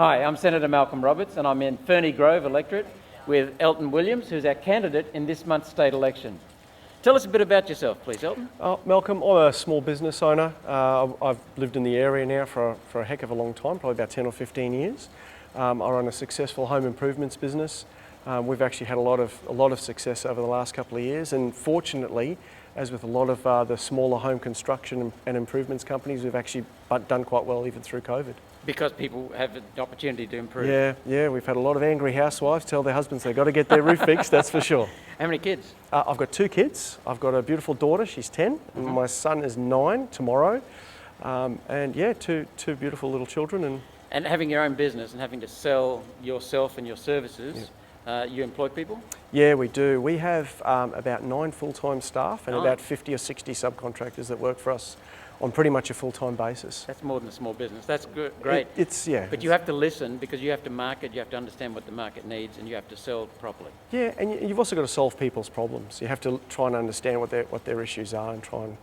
Hi, I'm Senator Malcolm Roberts and I'm in Ferny Grove electorate with Elton Williams, who's our candidate in this month's state election. Tell us a bit about yourself, please, Elton. Malcolm, I'm a small business owner. I've lived in the area now for a heck of a long time, probably about 10 or 15 years. I run a successful home improvements business. We've actually had a lot of success over the last couple of years, and fortunately, as with a lot of the smaller home construction and improvements companies, we've actually done quite well even through COVID. Because people have the opportunity to improve. Yeah, we've had a lot of angry housewives tell their husbands they've got to get their roof fixed, that's for sure. How many kids? I've got 2 kids. I've got a beautiful daughter, she's 10, and my son is 9 tomorrow. And yeah, two beautiful little children. And having your own business and having to sell yourself and your services, you employ people? Yeah, we do. We have about 9 full-time staff and about 50 or 60 subcontractors that work for us on pretty much a full-time basis. That's more than a small business. That's great. But you have to listen because you have to market, you have to understand what the market needs, and you have to sell properly. Yeah, and you've also got to solve people's problems. You have to try and understand what their issues are and try and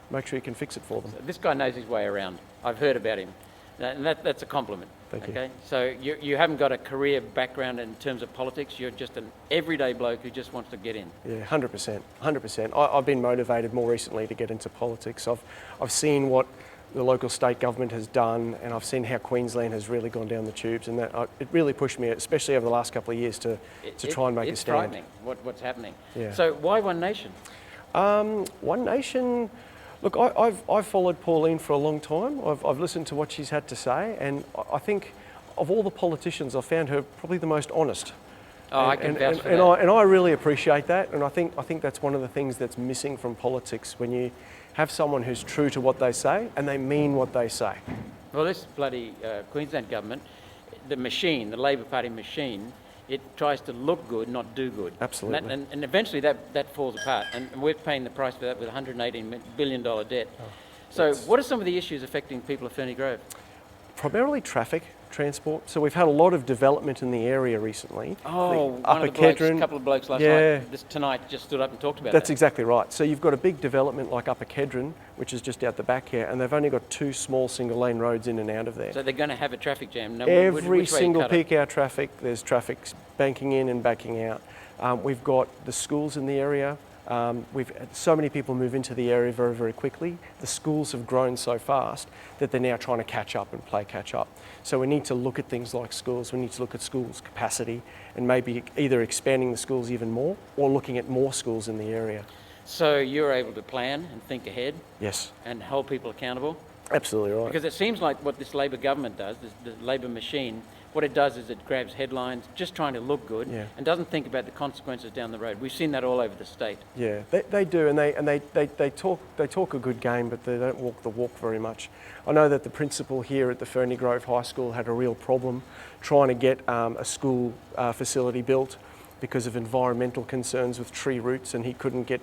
make sure you can fix it for them. So this guy knows his way around. I've heard about him. And that's a compliment. Thank you. Okay, so you haven't got a career background in terms of politics. You're just an everyday bloke who just wants to get in. Yeah, 100%. I've been motivated more recently to get into politics. I've seen what the local state government has done, and I've seen how Queensland has really gone down the tubes, and it really pushed me, especially over the last couple of years, to try and make a stand. It's frightening what's happening. Yeah. So why One Nation? One Nation. Look, I've followed Pauline for a long time. I've listened to what she's had to say, and I think of all the politicians, I've found her probably the most honest. I can vouch for that. And I really appreciate that, and I think that's one of the things that's missing from politics, when you have someone who's true to what they say and they mean what they say. Well, this bloody Queensland government, the machine, the Labor Party machine, it tries to look good, not do good. Absolutely. And eventually that falls apart. And we're paying the price for that with $118 billion debt. So what are some of the issues affecting people of Ferny Grove? Primarily traffic, transport. So we've had a lot of development in the area recently. One of the blokes, a couple of blokes last night, tonight just stood up and talked about that. That's exactly right. So you've got a big development like Upper Kedron, which is just out the back here, and they've only got 2 small single lane roads in and out of there. So they're going to have a traffic jam. Every single peak hour traffic, there's traffic banking in and backing out. We've got the schools in the area. We've had so many people move into the area very, very quickly. The schools have grown so fast that they're now trying to catch up and play catch up. So we need to look at things like schools. We need to look at schools' capacity and maybe either expanding the schools even more or looking at more schools in the area. So you're able to plan and think ahead? Yes. And hold people accountable? Absolutely right. Because it seems like what this Labor government does, the Labor machine, what it does is it grabs headlines, just trying to look good, and doesn't think about the consequences down the road. We've seen that all over the state. Yeah, they do, and they talk a good game, but they don't walk the walk very much. I know that the principal here at the Ferny Grove High School had a real problem trying to get a school facility built because of environmental concerns with tree roots, and he couldn't get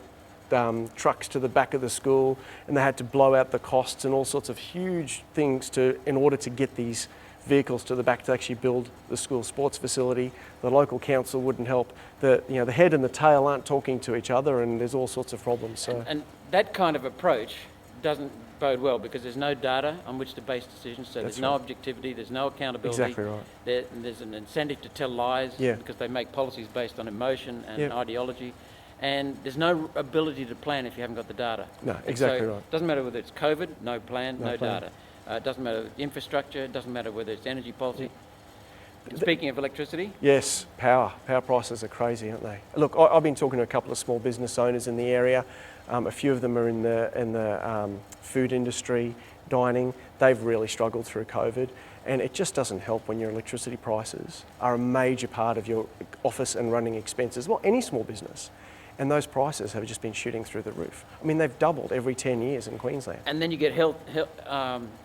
trucks to the back of the school, and they had to blow out the costs and all sorts of huge things in order to get these vehicles to the back to actually build the school sports facility. The local council wouldn't help. The head and the tail aren't talking to each other, and there's all sorts of problems. So. And that kind of approach doesn't bode well because there's no data on which to base decisions, so there's no objectivity, there's no accountability. Exactly right. There's an incentive to tell lies because they make policies based on emotion and ideology. And there's no ability to plan if you haven't got the data. No, exactly right. It doesn't matter whether it's COVID, no plan, no data. It doesn't matter infrastructure, it doesn't matter whether it's energy policy. Speaking of electricity? Yes, power prices are crazy, aren't they? Look, I've been talking to a couple of small business owners in the area. A few of them are in the food industry, dining. They've really struggled through COVID, and it just doesn't help when your electricity prices are a major part of your office and running expenses. Well, any small business. And those prices have just been shooting through the roof. I mean, they've doubled every 10 years in Queensland. And then you get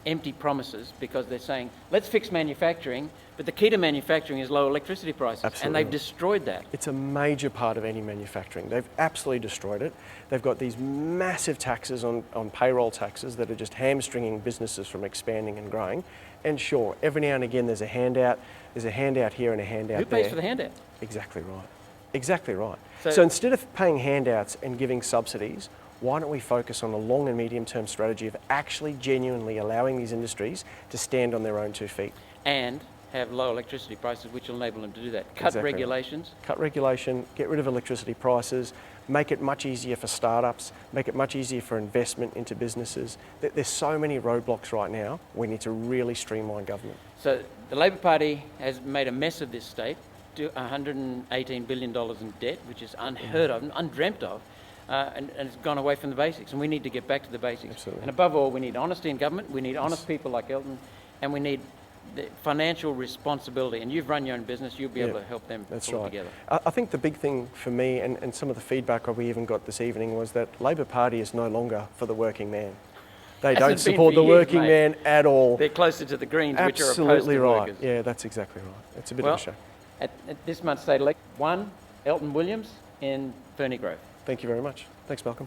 empty promises because they're saying, let's fix manufacturing, but the key to manufacturing is low electricity prices. Absolutely. And they've destroyed that. It's a major part of any manufacturing. They've absolutely destroyed it. They've got these massive taxes on payroll taxes that are just hamstringing businesses from expanding and growing. And sure, every now and again there's a handout. There's a handout here and a handout there. Who pays for the handout? Exactly right. Exactly right. So instead of paying handouts and giving subsidies, why don't we focus on a long and medium term strategy of actually genuinely allowing these industries to stand on their own 2 feet? And have low electricity prices, which will enable them to do that. Cut Exactly. regulations. Cut regulation, get rid of electricity prices, make it much easier for startups, make it much easier for investment into businesses. There's so many roadblocks right now. We need to really streamline government. So the Labor Party has made a mess of this state, to $118 billion in debt, which is unheard of, undreamt of, and it's gone away from the basics. And we need to get back to the basics. Absolutely. And above all, we need honesty in government, we need honest people like Elton, and we need the financial responsibility. And you've run your own business, you'll be able to help them pull it together. I think the big thing for me, and some of the feedback we even got this evening, was that Labor Party is no longer for the working man. They don't support the working man at all. They're closer to the Greens, which are opposed Absolutely to right. workers. Yeah, that's exactly right. It's a bit of a shame. At this month's state election, 1, Elton Williams in Ferny Grove. Thank you very much. Thanks, Malcolm.